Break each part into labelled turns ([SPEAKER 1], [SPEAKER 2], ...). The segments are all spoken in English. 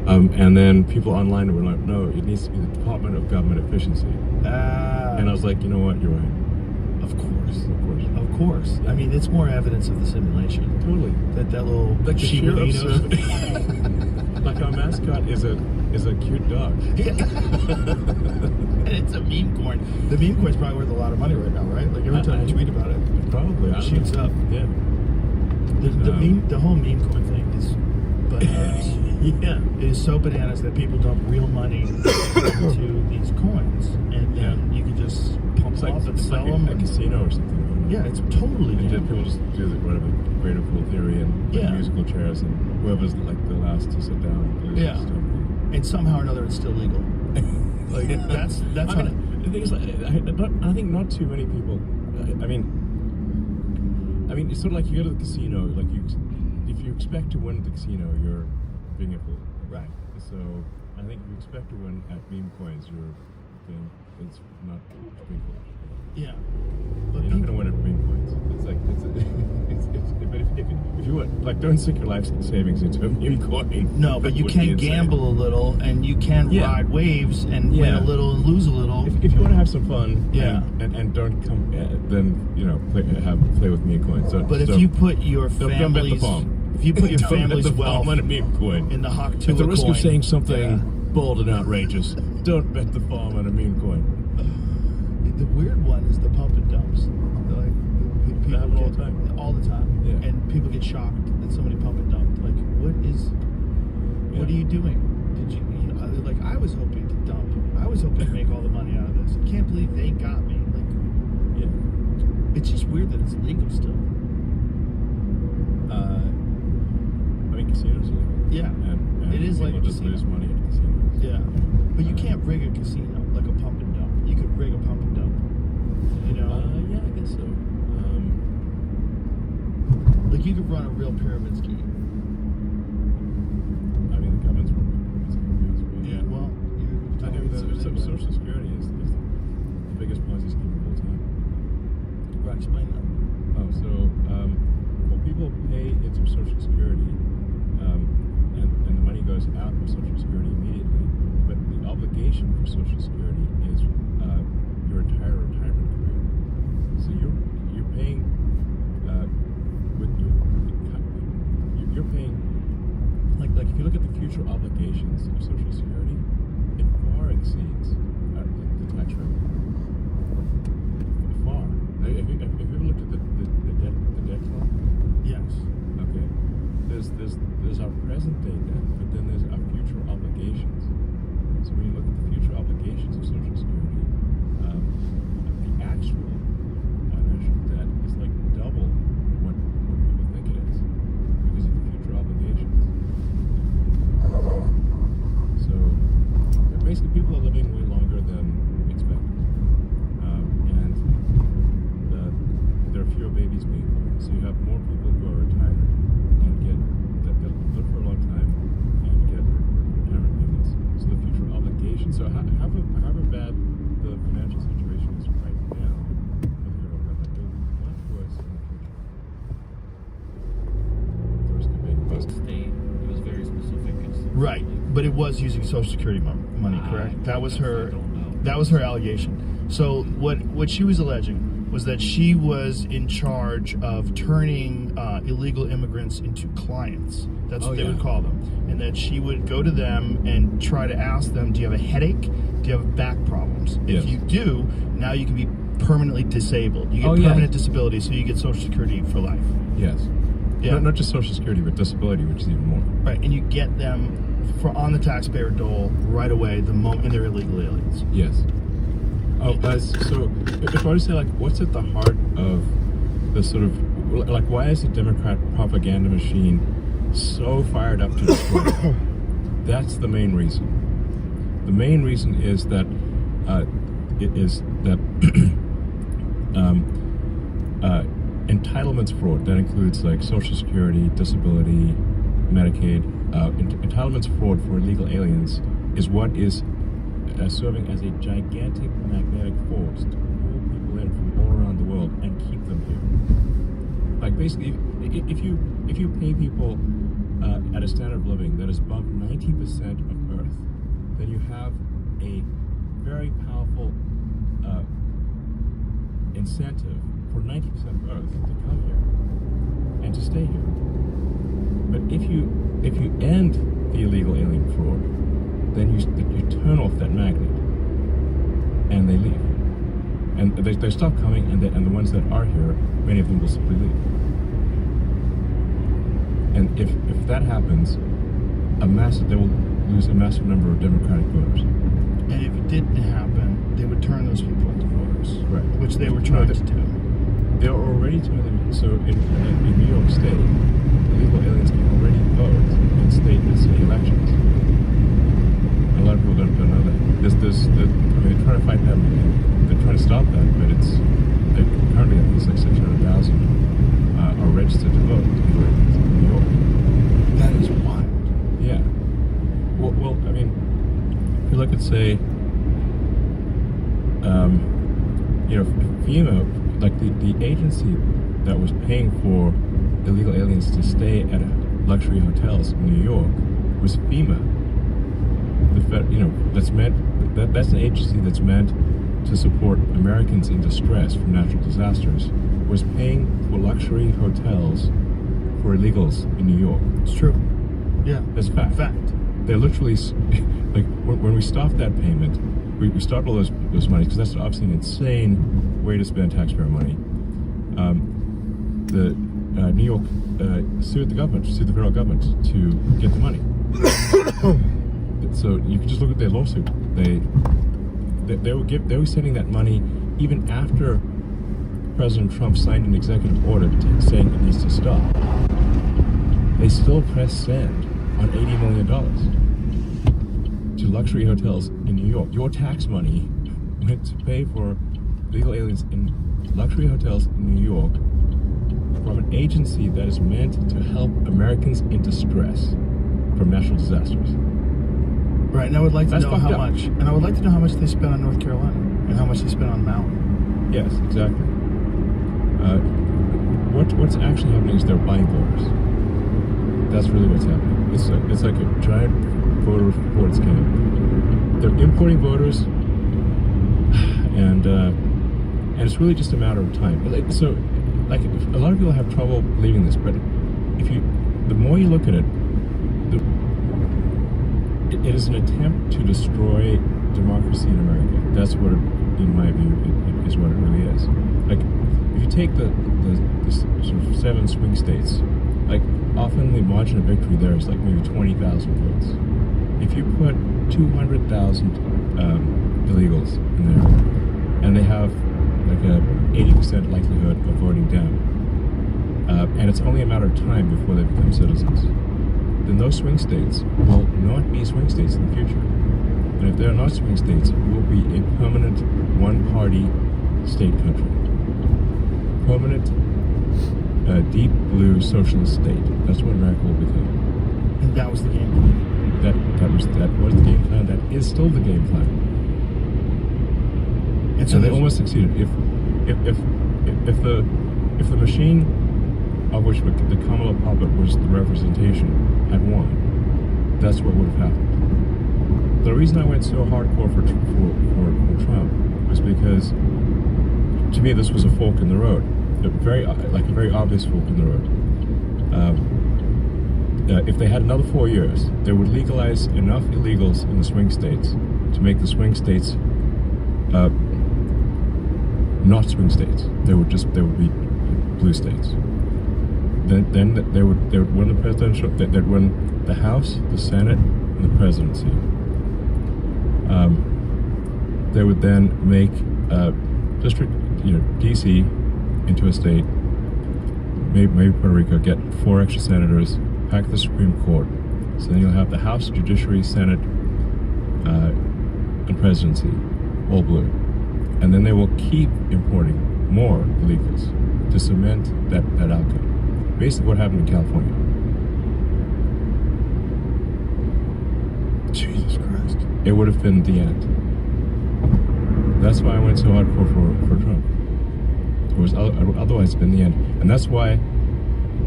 [SPEAKER 1] And then people online were like, no, it needs to be the Department of Government Efficiency. And I was like, you know what, you're right.
[SPEAKER 2] Of course.
[SPEAKER 1] Of course.
[SPEAKER 2] Of course. I mean, it's more evidence of the simulation.
[SPEAKER 1] Totally.
[SPEAKER 2] That little
[SPEAKER 1] Like the
[SPEAKER 2] Shiba
[SPEAKER 1] sheriff
[SPEAKER 2] Inu.
[SPEAKER 1] like our mascot is a cute dog.
[SPEAKER 2] Yeah. And it's a meme coin. The meme coin's probably worth a lot of money right now, right? Like every time you tweet about it,
[SPEAKER 1] probably
[SPEAKER 2] it shoots up.
[SPEAKER 1] Yeah.
[SPEAKER 2] The whole meme coin thing is bananas.
[SPEAKER 1] Yeah.
[SPEAKER 2] It is so bananas that people dump real money into these coins, and then you can just pump them up and sell them.
[SPEAKER 1] A casino or something.
[SPEAKER 2] Yeah, it's totally.
[SPEAKER 1] And people just do the whatever greater fool theory and musical chairs and whoever's like the last to sit down.
[SPEAKER 2] Yeah. And somehow or another, it's still legal. Like that's
[SPEAKER 1] I mean, the thing is, I think not too many people. I mean, it's sort of like you go to the casino. Like if you expect to win at the casino, you're being a fool.
[SPEAKER 2] Right.
[SPEAKER 1] So I think if you expect to win at meme coins, it's not being foolish.
[SPEAKER 2] Yeah.
[SPEAKER 1] But you're not going to win at meme coins. It's like but if you would like, don't sink your life savings into a meme coin.
[SPEAKER 2] No, but you can gamble a little, and you can ride waves and win a little and lose a little.
[SPEAKER 1] If you want to have some fun, and don't come, then play with meme coins.
[SPEAKER 2] But if you put your family's wealth
[SPEAKER 1] on a meme coin
[SPEAKER 2] in the Hock
[SPEAKER 1] at the risk of saying something bold and outrageous, don't bet the farm on a meme coin.
[SPEAKER 2] The weird one is the pump and dumps. Like people
[SPEAKER 1] happen all the time.
[SPEAKER 2] All the time.
[SPEAKER 1] Yeah.
[SPEAKER 2] And people get shocked that somebody pump and dumped. Like, what are you doing? Did you like? I was hoping to dump. I was hoping to make all the money out of this. I can't believe they got me. Like, it's just weird that it's legal still.
[SPEAKER 1] I mean, casinos are legal.
[SPEAKER 2] Yeah,
[SPEAKER 1] and
[SPEAKER 2] it is like a
[SPEAKER 1] just
[SPEAKER 2] casino.
[SPEAKER 1] lose money at casinos.
[SPEAKER 2] Yeah, but you can't rig a casino like a pump and dump. You could rig a pump and dump. You know?
[SPEAKER 1] Yeah, I guess so.
[SPEAKER 2] Like you could run a real pyramid scheme.
[SPEAKER 1] I mean, the government's running pyramids.
[SPEAKER 2] Yeah, well,
[SPEAKER 1] Social Security is the biggest Ponzi scheme of all time.
[SPEAKER 2] Right, explain that.
[SPEAKER 1] Oh, so well, people pay into Social Security, and the money goes out of Social Security immediately. But the obligation for Social Security is your entire retirement career. So you're paying you're paying like if you look at the future obligations of Social Security, it far exceeds the tax rate. Far. Have you ever looked at the debt clock?
[SPEAKER 2] Yes.
[SPEAKER 1] Okay. There's our present day debt, but then there's our future obligations. So when you look at the future obligations of Social Security, the actual national debt is like double what people think it is because of the future obligations. So basically, people are living way longer than expected, and there are fewer babies being born. So you have more people who are retired and that live for a long time and get retirement payments. So the future obligations. So however bad the financial situation is right now, the federal government will be much worse in the future. The risk of being busted.
[SPEAKER 3] State. It was very specific.
[SPEAKER 2] Right, but it was using Social Security money, correct? That was her. That was her allegation. So what she was alleging was that she was in charge of turning illegal immigrants into clients. That's what they would call them. And that she would go to them and try to ask them, do you have a headache? Do you have back problems?
[SPEAKER 1] Yes.
[SPEAKER 2] If you do, now you can be permanently disabled. You get permanent disability, so you get Social Security for life.
[SPEAKER 1] Yes.
[SPEAKER 2] Yeah.
[SPEAKER 1] Not just Social Security, but disability, which is even more.
[SPEAKER 2] Right, and you get them on the taxpayer dole right away the moment they're illegal aliens.
[SPEAKER 1] Yes. Oh, so if I were to say, like, what's at the heart of the sort of, like, why is the Democrat propaganda machine so fired up to destroy? That's the main reason. The main reason is that entitlements fraud. That includes like Social Security, disability, Medicaid. Entitlements fraud for illegal aliens is what is serving as a gigantic magnetic force to pull people in from all around the world and keep them here. Like basically, if you pay people at a standard of living that is above 90% of Earth, then you have a very powerful incentive for 90% of Earth to come here and to stay here. But if you end the illegal alien fraud, then you turn off that magnet, and they leave, and they stop coming, and the ones that are here, many of them will simply leave. And if that happens, they will lose a massive number of Democratic voters.
[SPEAKER 2] And if it didn't happen, they would turn those people into voters,
[SPEAKER 1] Right.
[SPEAKER 2] which they were trying to do.
[SPEAKER 1] They're already turning. So in New York State, illegal aliens can already vote in state and city elections. A lot of people don't know that. They're trying to fight that. They're trying to stop that, but they currently have like 600,000 are registered to vote illegal aliens in New York.
[SPEAKER 2] That is wild.
[SPEAKER 1] Yeah. Well, I mean, if you look at, say, FEMA, like the agency that was paying for illegal aliens to stay at luxury hotels in New York was FEMA. That's an agency that's meant to support Americans in distress from natural disasters, was paying for luxury hotels for illegals in New York.
[SPEAKER 2] It's true. Yeah.
[SPEAKER 1] That's fact. They're literally, like, when we stopped that payment, we stopped all those monies, because that's obviously an insane way to spend taxpayer money. New York sued the federal government to get the money. So you can just look at their lawsuit. They were sending that money even after President Trump signed an executive order saying it needs to stop. They still pressed send on $80 million to luxury hotels in New York. Your tax money went to pay for illegal aliens in luxury hotels in New York from an agency that is meant to help Americans in distress from natural disasters.
[SPEAKER 2] Right, and I would like to know how
[SPEAKER 1] fucked up.
[SPEAKER 2] much. And I would like to know how much they spent on North Carolina and how much they spent on Mountain.
[SPEAKER 1] Yes, exactly. What's actually happening is they're buying voters. That's really what's happening. It's like a giant voter fraud scam. They're importing voters, and it's really just a matter of time. So, like, a lot of people have trouble believing this, but the more you look at it, it is an attempt to destroy democracy in America. That's what, in my view, is what it really is. Like, if you take the sort of 7 swing states, like, often the margin of victory there is like maybe 20,000 votes. If you put 200,000 illegals in there, and they have like a 80% likelihood of voting down, and it's only a matter of time before they become citizens, then those swing states will not be swing states in the future. And if they're not swing states, it will be a permanent one-party state country. Permanent, deep blue socialist state. That's what America will become.
[SPEAKER 2] And that was the game plan.
[SPEAKER 1] That was the game plan. That is still the game plan. And so they almost succeeded. If the machine of which the Kamala puppet was the representation had won, that's what would have happened. The reason I went so hardcore for Trump was because, to me, this was a fork in the road, a very obvious fork in the road. If they had another 4 years, they would legalize enough illegals in the swing states to make the swing states not swing states. They would be blue states. Then they would win the presidential. They'd win the House, the Senate, and the presidency. They would then make district, DC into a state. Maybe Puerto Rico, get 4 extra senators, pack the Supreme Court. So then you'll have the House, Judiciary, Senate, and presidency, all blue. And then they will keep importing more illegals to cement that outcome. Basically what happened in California.
[SPEAKER 2] Jesus Christ.
[SPEAKER 1] It would have been the end. That's why I went so hardcore for Trump. It was otherwise been the end. And that's why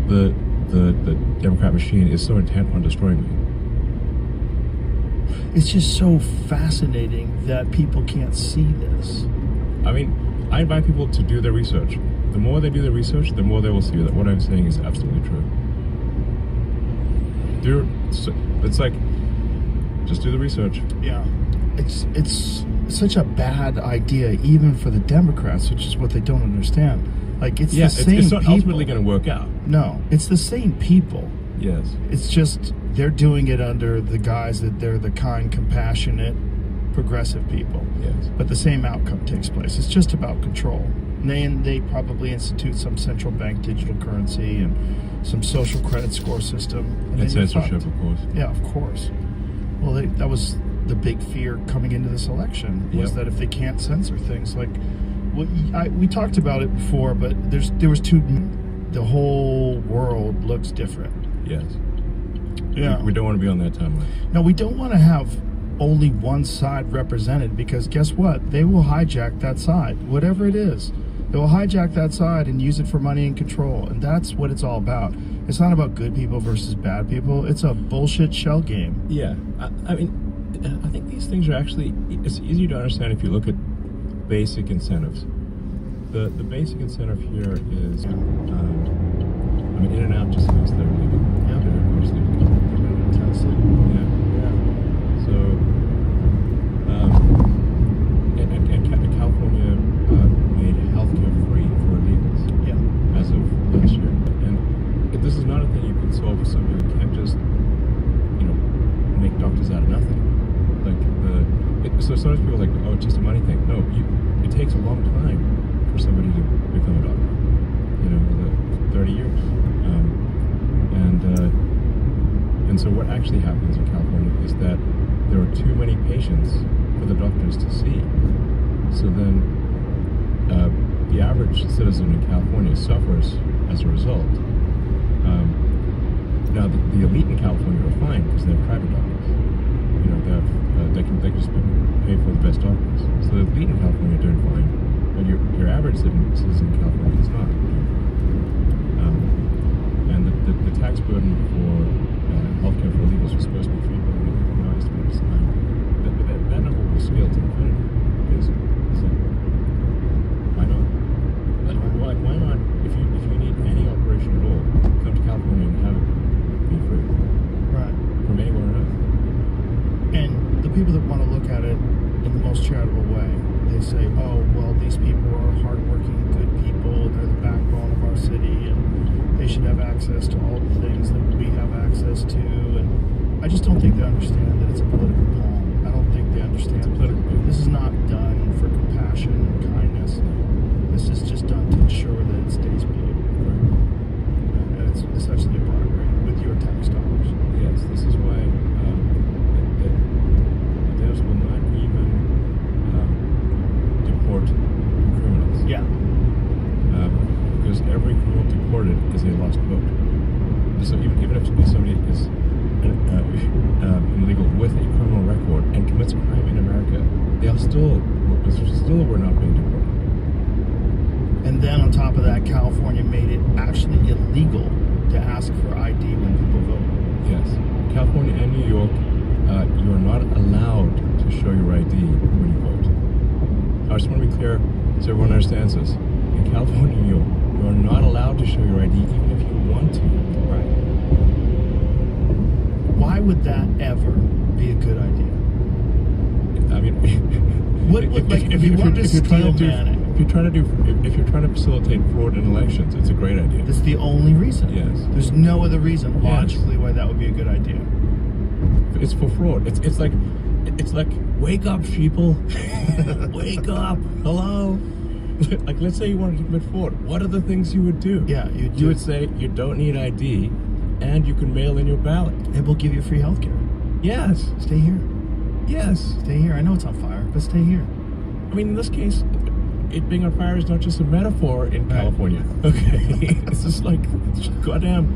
[SPEAKER 1] the the Democrat machine is so intent on destroying me.
[SPEAKER 2] It's just so fascinating that people can't see this.
[SPEAKER 1] I mean, I invite people to do their research. The more they do their research, the more they will see that what I'm saying is absolutely true. It's like, just do the research.
[SPEAKER 2] Yeah. It's such a bad idea, even for the Democrats, which is what they don't understand. Like, it's the same
[SPEAKER 1] it's not
[SPEAKER 2] people.
[SPEAKER 1] ultimately going to work out.
[SPEAKER 2] No, it's the same people.
[SPEAKER 1] Yes.
[SPEAKER 2] It's just they're doing it under the guise that they're the kind, compassionate, progressive people.
[SPEAKER 1] Yes.
[SPEAKER 2] But the same outcome takes place. It's just about control. And they probably institute some central bank digital currency and some social credit score system.
[SPEAKER 1] And censorship, of course.
[SPEAKER 2] Yeah, of course. Well, that was the big fear coming into this election, was that if they can't censor things, like we talked about it before, but there was the whole world looks different.
[SPEAKER 1] Yes.
[SPEAKER 2] Yeah.
[SPEAKER 1] We don't want to be on that timeline.
[SPEAKER 2] No, we don't want to have only one side represented, because guess what? They will hijack that side, whatever it is. They will hijack that side and use it for money and control, and that's what it's all about. It's not about good people versus bad people. It's a bullshit shell game.
[SPEAKER 1] Yeah. I mean, I think these things are actually, it's easy to understand if you look at basic incentives. The basic incentive here is, I mean, In and Out just announced their leaving.
[SPEAKER 2] Yeah.
[SPEAKER 1] They're of course leaving. Yeah. So, and California made healthcare free for illegals.
[SPEAKER 2] Yeah.
[SPEAKER 1] As of last year. And this is not a thing you can solve with somebody. You can't just, make doctors out of nothing. So sometimes people are like, oh, it's just a money thing. No, it takes a long time for somebody to become a doctor. 30 years. And so what actually happens in California is that there are too many patients for the doctors to see. So then the average citizen in California suffers as a result. Now the elite in California are fine because they have private doctors. They can just pay for the best doctors. So the elite in California are doing fine, but your average citizen in California is not. And the tax burden for healthcare for illegals was supposed to be $3 billion. Now estimated is $9 billion. That number will scale to infinity, basically. So why not? Why not? If you need any operation at all, come to California and have it be free.
[SPEAKER 2] Right.
[SPEAKER 1] From anywhere on earth.
[SPEAKER 2] And the people that want to look at it in the most charitable way, they say, oh, well, these people are hardworking, good people, they're the backbone of our city, and they should have access to all the things that we have access to. And I just don't think they understand that it's a political poem. I don't think they understand that this is not done for compassion and kindness. This is just done to ensure that it stays blue. And it's essentially a bribery with your tax dollars.
[SPEAKER 1] Yes, this is why the devs will not even deport criminals.
[SPEAKER 2] Yeah.
[SPEAKER 1] Because every criminal deported is a lost vote. So even if somebody is illegal with a criminal record and commits a crime in America, they'll still were not being deported.
[SPEAKER 2] And then on top of that, California made it actually illegal to ask for ID when people vote.
[SPEAKER 1] Yes. California and New York, you are not allowed to show your ID when you vote. I just want to be clear so everyone understands this. In California and New York, you are not allowed to show your ID even if you want to.
[SPEAKER 2] Right. Why would that ever be a good idea?
[SPEAKER 1] I mean,
[SPEAKER 2] if you want to steal money,
[SPEAKER 1] if you're trying to facilitate fraud in elections, it's a great idea.
[SPEAKER 2] that's the only reason.
[SPEAKER 1] Yes.
[SPEAKER 2] There's no other reason logically why that would be a good idea.
[SPEAKER 1] It's for fraud. It's like wake up, sheeple. Wake up. Hello. Like, let's say you wanted to commit fraud. What are the things you would do?
[SPEAKER 2] Yeah,
[SPEAKER 1] you would say you don't need ID, and you can mail in your ballot.
[SPEAKER 2] And we'll give you free healthcare.
[SPEAKER 1] Yes.
[SPEAKER 2] Stay here.
[SPEAKER 1] Yes.
[SPEAKER 2] Stay here. I know it's on fire, but stay here.
[SPEAKER 1] I mean, in this case, it being on fire is not just a metaphor in California. Okay. It's just like, goddamn,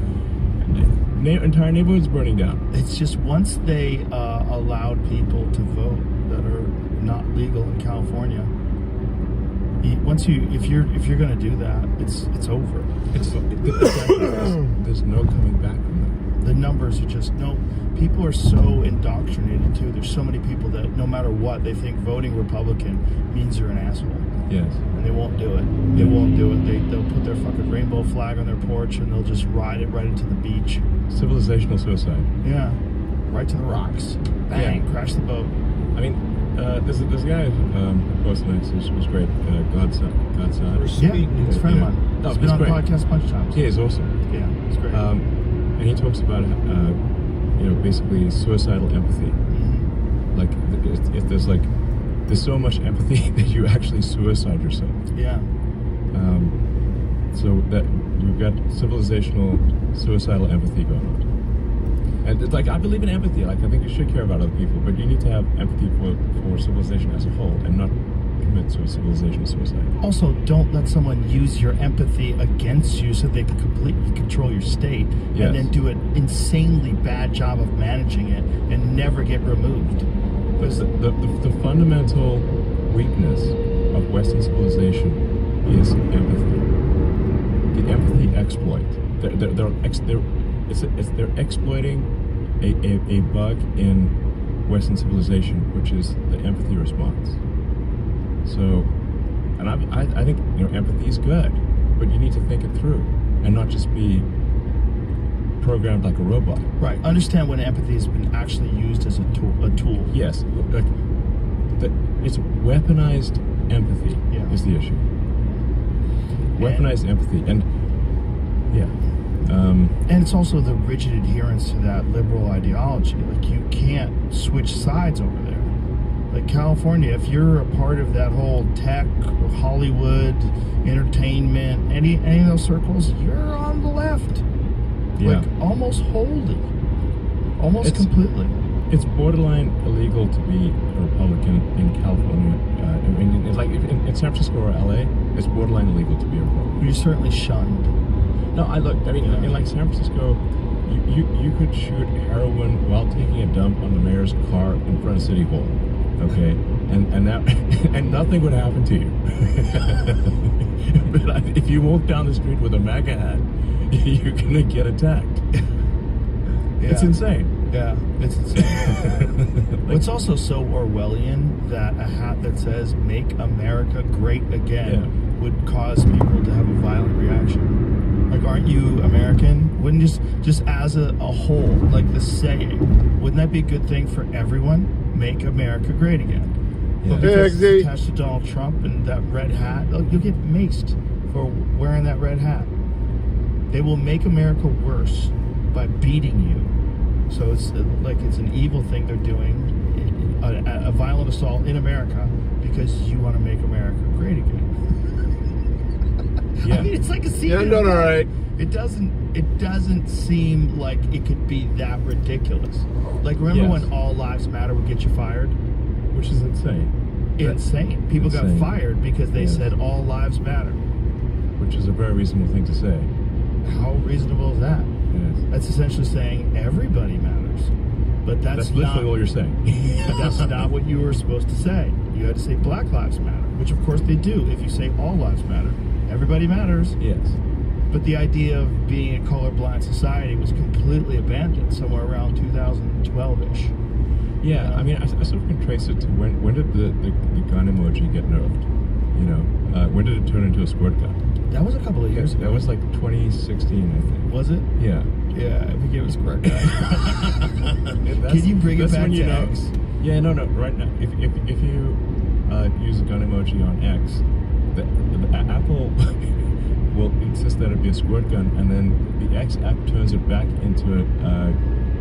[SPEAKER 1] entire neighborhoods burning down.
[SPEAKER 2] It's just once they allowed people to vote that are not legal in California, if you're gonna do that, it's over.
[SPEAKER 1] There's no coming back from that.
[SPEAKER 2] The numbers are just people are so indoctrinated too. There's so many people that no matter what, they think voting Republican means you're an asshole.
[SPEAKER 1] Yes.
[SPEAKER 2] And they won't do it. They won't do it. They'll put their fucking rainbow flag on their porch and they'll just ride it right into the beach.
[SPEAKER 1] Civilizational suicide.
[SPEAKER 2] Yeah. Right to the rocks. Bang, crash the boat.
[SPEAKER 1] I mean, there's a guy who posted this, which was great. Godson.
[SPEAKER 2] Yeah, he's a friend of mine.
[SPEAKER 1] No,
[SPEAKER 2] He's been on the podcast a bunch of times.
[SPEAKER 1] Yeah, he's awesome.
[SPEAKER 2] Yeah, he's great.
[SPEAKER 1] And he talks about, basically suicidal empathy.
[SPEAKER 2] Mm-hmm.
[SPEAKER 1] Like, if there's so much empathy that you actually suicide yourself.
[SPEAKER 2] Yeah.
[SPEAKER 1] So that we've got civilizational suicidal empathy going on. And it's like, I believe in empathy. Like, I think you should care about other people, but you need to have empathy for civilization as a whole and not commit to a civilizational suicide.
[SPEAKER 2] Also, don't let someone use your empathy against you so they can completely control your state
[SPEAKER 1] Yes.
[SPEAKER 2] and then do an insanely bad job of managing it and never get removed.
[SPEAKER 1] Because the fundamental weakness of Western civilization is empathy. The empathy exploit. They're exploiting a bug in Western civilization, which is the empathy response. So, and I think empathy is good, but you need to think it through and not just be programmed like a robot.
[SPEAKER 2] Right. Understand when empathy has been actually used as a tool.
[SPEAKER 1] Yes, like it's weaponized empathy is the issue. Weaponized empathy, and
[SPEAKER 2] and it's also the rigid adherence to that liberal ideology. Like, you can't switch sides over there. Like California, if you're a part of that whole tech, Hollywood, entertainment, any of those circles, you're on the left.
[SPEAKER 1] Yeah.
[SPEAKER 2] Like, almost wholly. Almost completely.
[SPEAKER 1] It's borderline illegal to be a Republican in California. I mean, it's like in San Francisco or LA, it's borderline illegal to be a Republican.
[SPEAKER 2] You're certainly shunned.
[SPEAKER 1] No, I mean, in like San Francisco, you could shoot heroin while taking a dump on the mayor's car in front of City Hall. Okay, and that and nothing would happen to you. But if you walk down the street with a MAGA hat, you're gonna get attacked. It's insane.
[SPEAKER 2] Yeah, it's insane. It's also so Orwellian that a hat that says "Make America Great Again" would cause people to have a violent reaction. Like, aren't you American? Wouldn't just as a whole, like the saying, wouldn't that be a good thing for everyone? Make America great again.
[SPEAKER 1] Yeah.
[SPEAKER 2] But because it's attached to Donald Trump and that red hat, you'll get maced for wearing that red hat. They will make America worse by beating you. So it's like it's an evil thing they're doing, a violent assault in America because you want to make America great again.
[SPEAKER 1] Yeah.
[SPEAKER 2] I mean, it's like a scene.
[SPEAKER 3] Yeah, I'm doing all right.
[SPEAKER 2] It doesn't seem like it could be that ridiculous. Like, remember when All Lives Matter would get you fired?
[SPEAKER 1] Which is insane.
[SPEAKER 2] Insane. People got fired because they said all lives matter.
[SPEAKER 1] Which is a very reasonable thing to say.
[SPEAKER 2] How reasonable is that?
[SPEAKER 1] Yes.
[SPEAKER 2] That's essentially saying everybody matters. But that's
[SPEAKER 1] literally all you're saying.
[SPEAKER 2] But that's not what you were supposed to say. You had to say Black Lives Matter, which of course they do if you say all lives matter. Everybody matters.
[SPEAKER 1] Yes.
[SPEAKER 2] But the idea of being a colorblind society was completely abandoned somewhere around 2012-ish.
[SPEAKER 1] Yeah, I mean, I sort of can trace it to when did the gun emoji get nerfed? When did it turn into a squirt gun?
[SPEAKER 2] That was a couple of years ago.
[SPEAKER 1] That was like 2016, I think.
[SPEAKER 2] Was it?
[SPEAKER 1] Yeah.
[SPEAKER 2] Yeah, I think it was squirt gun. Can you bring it back to X?
[SPEAKER 1] Yeah, no. Right now, if you use a gun emoji on X, the Apple will insist that it be a squirt gun, and then the X app turns it back into a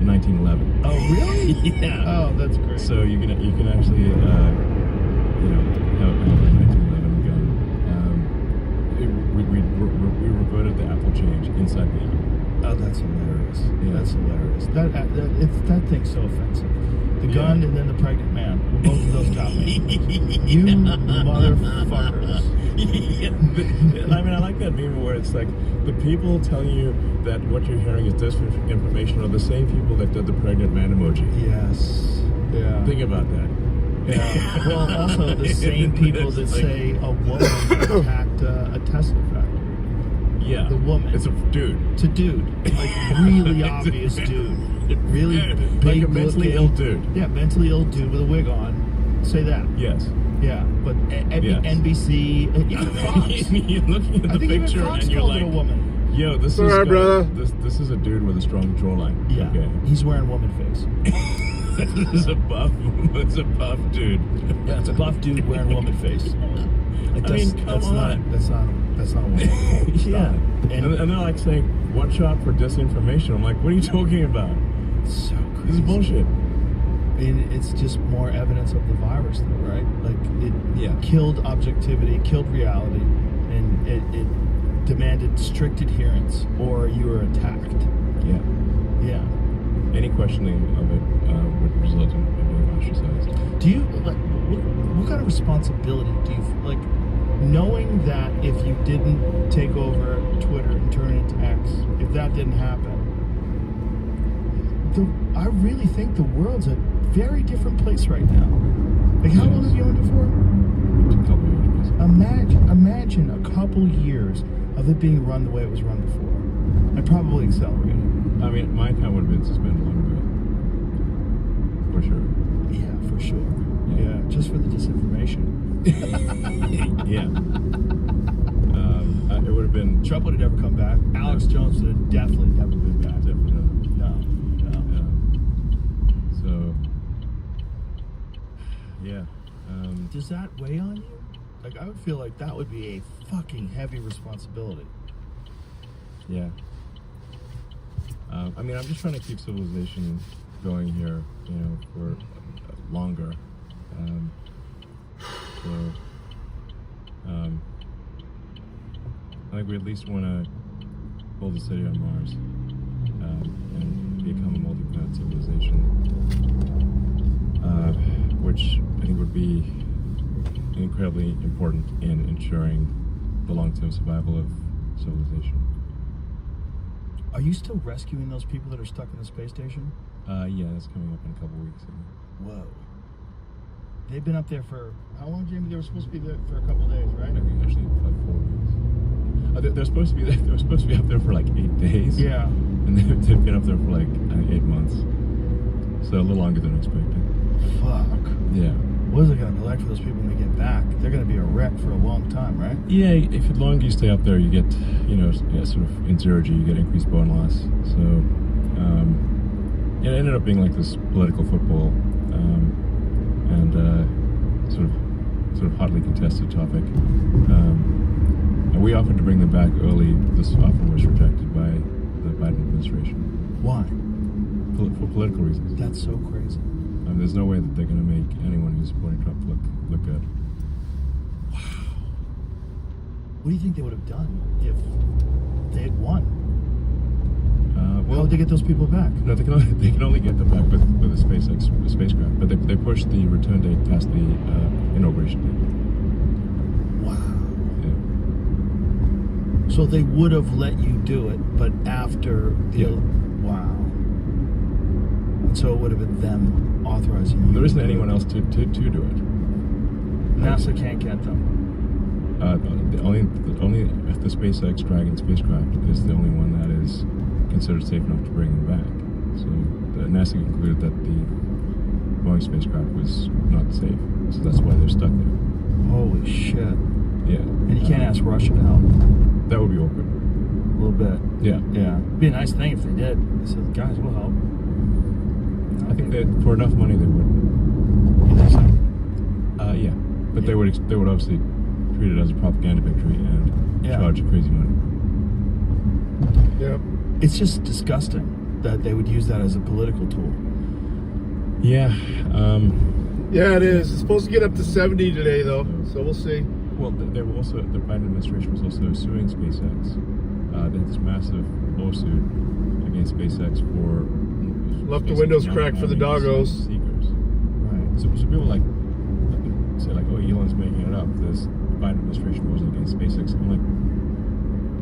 [SPEAKER 1] 1911.
[SPEAKER 2] Oh, really?
[SPEAKER 1] Yeah.
[SPEAKER 2] Oh, that's great.
[SPEAKER 1] So you can actually have a 1911 gun. We reverted the Apple change inside the app.
[SPEAKER 2] Oh, that's hilarious.
[SPEAKER 1] Yeah.
[SPEAKER 2] That's hilarious. That thing's so offensive. The gun and then the pregnant man. Both of those got me. You motherfuckers.
[SPEAKER 1] I mean, I like that meme where it's like the people telling you that what you're hearing is disinformation are the same people that did the pregnant man emoji.
[SPEAKER 2] Yes. Yeah.
[SPEAKER 1] Think about that.
[SPEAKER 2] Yeah. Well, also the same people that say a woman attacked a Tesla factory.
[SPEAKER 1] Yeah.
[SPEAKER 2] The woman.
[SPEAKER 1] It's a dude.
[SPEAKER 2] It's a dude. Like, really obvious dude. Really big,
[SPEAKER 1] like a mentally ill dude.
[SPEAKER 2] Yeah, mentally ill dude with a wig on. Say that.
[SPEAKER 1] Yes.
[SPEAKER 2] Yeah, but
[SPEAKER 1] Yes.
[SPEAKER 2] NBC, even Fox.
[SPEAKER 1] You're looking at
[SPEAKER 2] I
[SPEAKER 1] the
[SPEAKER 2] think even
[SPEAKER 1] picture
[SPEAKER 2] Fox
[SPEAKER 1] and you're
[SPEAKER 2] called
[SPEAKER 1] like,
[SPEAKER 2] it a woman.
[SPEAKER 1] yo, this
[SPEAKER 4] Sorry,
[SPEAKER 1] is
[SPEAKER 4] brother.
[SPEAKER 1] This is a dude with a strong jawline.
[SPEAKER 2] Yeah,
[SPEAKER 1] Okay.
[SPEAKER 2] he's wearing woman face.
[SPEAKER 1] It's a buff dude.
[SPEAKER 2] Yeah, it's a buff dude wearing woman face. Like,
[SPEAKER 1] I mean, come
[SPEAKER 2] that's
[SPEAKER 1] on.
[SPEAKER 2] That's not a woman.
[SPEAKER 1] Yeah.
[SPEAKER 2] And
[SPEAKER 1] And they're like saying, watch out for disinformation. I'm like, what are you talking about?
[SPEAKER 2] it's so crazy.
[SPEAKER 1] This is bullshit.
[SPEAKER 2] And it's just more evidence of the virus, though, right? Like, it
[SPEAKER 1] Yeah.
[SPEAKER 2] killed objectivity, killed reality, and it demanded strict adherence, or you were attacked.
[SPEAKER 1] Yeah.
[SPEAKER 2] Yeah.
[SPEAKER 1] Any questioning of it would result in being ostracized.
[SPEAKER 2] Do you, like, what kind of responsibility do you, like, knowing that if you didn't take over Twitter and turn it into X, if that didn't happen, I really think the world's a very different place right now. Like, how long have you owned it for?
[SPEAKER 1] A couple of years.
[SPEAKER 2] Imagine a couple years of it being run the way it was run before. I'd probably accelerate it.
[SPEAKER 1] I mean, my account would have been suspended long ago. For sure.
[SPEAKER 2] Yeah, for sure.
[SPEAKER 1] Yeah.
[SPEAKER 2] Yeah, just for the disinformation.
[SPEAKER 1] Yeah. It would have been
[SPEAKER 2] Trump would have never come back. Alex Jones would have definitely never been back.
[SPEAKER 1] definitely not.
[SPEAKER 2] No.
[SPEAKER 1] So, yeah.
[SPEAKER 2] Does that weigh on you? Like, I would feel like that would be a fucking heavy responsibility.
[SPEAKER 1] Yeah. I mean, I'm just trying to keep civilization going here, for longer. I think we at least want to build a city on Mars and become a multi-planet civilization, which I think would be incredibly important in ensuring the long-term survival of civilization.
[SPEAKER 2] Are you still rescuing those people that are stuck in the space station?
[SPEAKER 1] Yeah, that's coming up in a couple weeks.
[SPEAKER 2] Whoa. They've been up there for how long, Jamie? They were supposed to be there for a couple days, right?
[SPEAKER 1] I think actually like 4 weeks. They're supposed to be up there for like 8 days.
[SPEAKER 2] Yeah.
[SPEAKER 1] And they've been up there for like I think 8 months. So a little longer than expected.
[SPEAKER 2] Fuck.
[SPEAKER 1] Yeah.
[SPEAKER 2] What is it going to be like for those people when they get back? They're going to be a wreck for a long time, right?
[SPEAKER 1] Yeah, if the longer you stay up there, you get, sort of in zero G, you get increased bone loss. So it ended up being like this political football and sort of hotly contested topic. And we offered to bring them back early. This offer was rejected by the Biden administration.
[SPEAKER 2] Why?
[SPEAKER 1] For political reasons.
[SPEAKER 2] That's so crazy.
[SPEAKER 1] There's no way that they're going to make anyone who's supporting Trump look good.
[SPEAKER 2] Wow. What do you think they would have done if they had won? How would they get those people back?
[SPEAKER 1] No, they can only get them back with a spacecraft. But they pushed the return date past the inauguration date.
[SPEAKER 2] Wow.
[SPEAKER 1] Yeah.
[SPEAKER 2] So they would have let you do it, but after the...
[SPEAKER 1] Yeah.
[SPEAKER 2] Wow. And so it would have been them authorizing you.
[SPEAKER 1] There isn't anyone else to do it.
[SPEAKER 2] NASA can't get them.
[SPEAKER 1] Only the SpaceX Dragon spacecraft is the only one that is considered safe enough to bring them back. So NASA concluded that the Boeing spacecraft was not safe, so that's why they're stuck there.
[SPEAKER 2] Holy shit.
[SPEAKER 1] Yeah.
[SPEAKER 2] And you can't ask Russia to help.
[SPEAKER 1] That would be awkward.
[SPEAKER 2] A little bit.
[SPEAKER 1] Yeah.
[SPEAKER 2] Yeah. It'd be a nice thing if they did. They said, guys, we'll help.
[SPEAKER 1] I think that for enough money they would.
[SPEAKER 2] You think so?
[SPEAKER 1] Yeah. But they would obviously treat it as a propaganda victory and charge crazy money.
[SPEAKER 4] Yep.
[SPEAKER 2] It's just disgusting that they would use that as a political tool.
[SPEAKER 1] Yeah.
[SPEAKER 4] Yeah, it is. It's supposed to get up to 70 today, though, so we'll see.
[SPEAKER 1] Well, they were also, the Biden administration was also suing SpaceX. They had this massive lawsuit against SpaceX for
[SPEAKER 4] Left the windows cracked for the doggos.
[SPEAKER 1] Seekers.
[SPEAKER 2] Right.
[SPEAKER 1] So people say like, oh, Elon's making it up. This Biden administration wasn't against SpaceX. I'm like,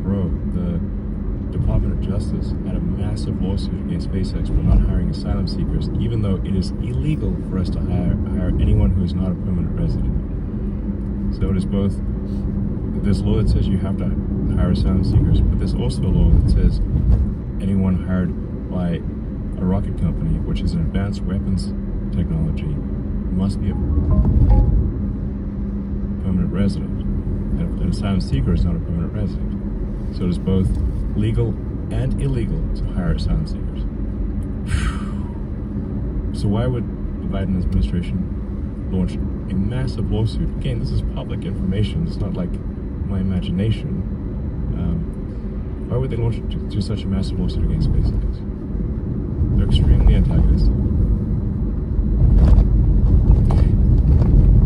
[SPEAKER 1] bro, the Department of Justice had a massive lawsuit against SpaceX for not hiring asylum seekers, even though it is illegal for us to hire anyone who is not a permanent resident. So it is both. There's a law that says you have to hire asylum seekers, but there's also a law that says anyone hired by a rocket company, which is an advanced weapons technology, must be a permanent resident. And an asylum seeker is not a permanent resident. So it is both legal and illegal to hire asylum seekers. So why would the Biden administration launch a massive lawsuit? Again, this is public information. It's not like my imagination. Why would they launch to such a massive lawsuit against SpaceX? They're extremely antagonistic.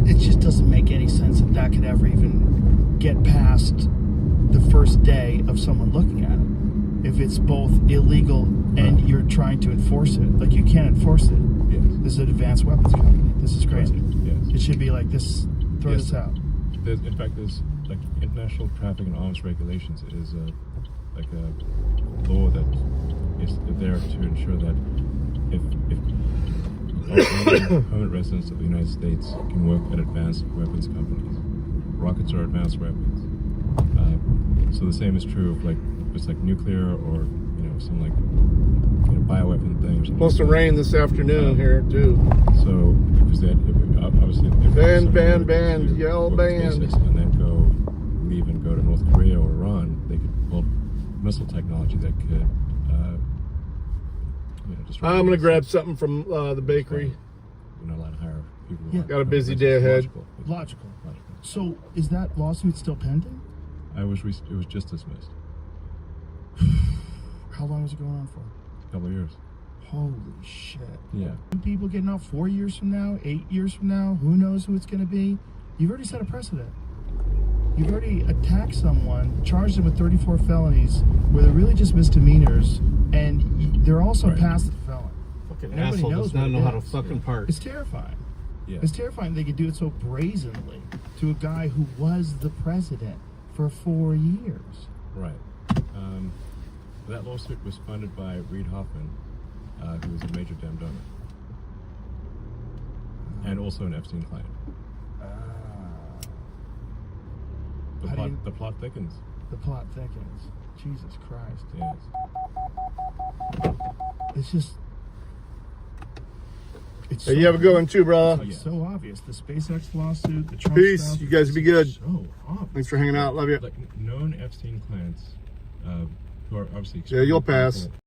[SPEAKER 2] It just doesn't make any sense that that could ever even get past the first day of someone looking at it. If it's both illegal and you're trying to enforce it, like you can't enforce it.
[SPEAKER 1] Yes.
[SPEAKER 2] This is an advanced weapons company. This is crazy.
[SPEAKER 1] Yes.
[SPEAKER 2] It should be like this. Throw
[SPEAKER 1] Yes.
[SPEAKER 2] this out.
[SPEAKER 1] In fact, there's like international traffic and arms regulations. It is a law that is there to ensure that if permanent residents of the United States can work at advanced weapons companies. Rockets are advanced weapons. So the same is true of like if it's like nuclear or some like bioweapon thing or something.
[SPEAKER 4] Supposed to rain this afternoon here too.
[SPEAKER 1] So because they obviously if
[SPEAKER 4] Ban, yell ban.
[SPEAKER 1] And then leave and go to North Korea or Iran, they could build missile technology that could destroy.
[SPEAKER 4] I'm gonna grab something from the bakery.
[SPEAKER 1] We're not allowed to hire people.
[SPEAKER 2] Yeah.
[SPEAKER 4] Got a busy day ahead.
[SPEAKER 2] Logical. So is that lawsuit still pending?
[SPEAKER 1] It was just dismissed.
[SPEAKER 2] How long is it going on for?
[SPEAKER 1] A couple of years.
[SPEAKER 2] Holy shit.
[SPEAKER 1] Yeah.
[SPEAKER 2] People getting out 4 years from now, 8 years from now, who knows who it's going to be? You've already set a precedent. You've already attacked someone, charged them with 34 felonies, where they're really just misdemeanors, and they're also past the felon.
[SPEAKER 3] Fucking
[SPEAKER 2] Everybody
[SPEAKER 3] asshole
[SPEAKER 2] knows
[SPEAKER 3] does not
[SPEAKER 2] what
[SPEAKER 3] know
[SPEAKER 2] it
[SPEAKER 3] how to
[SPEAKER 2] is.
[SPEAKER 3] fucking park.
[SPEAKER 2] It's terrifying.
[SPEAKER 1] Yeah.
[SPEAKER 2] It's terrifying they could do it so brazenly to a guy who was the president for 4 years.
[SPEAKER 1] Right. That lawsuit was funded by Reid Hoffman, who was a major Dem donor, and also an Epstein client. The plot thickens.
[SPEAKER 2] The plot thickens. Jesus Christ.
[SPEAKER 1] Yes.
[SPEAKER 2] It's just... It's
[SPEAKER 4] Hey, you have a good one too, brother.
[SPEAKER 2] It's so obvious. The SpaceX lawsuit, the Trump
[SPEAKER 4] Peace.
[SPEAKER 2] stuff,
[SPEAKER 4] You guys be good.
[SPEAKER 2] So obvious.
[SPEAKER 4] Thanks for hanging out. Love you.
[SPEAKER 1] Like known Epstein clients, who are obviously
[SPEAKER 4] Yeah, you'll
[SPEAKER 1] extremely
[SPEAKER 4] pass.
[SPEAKER 1] powerful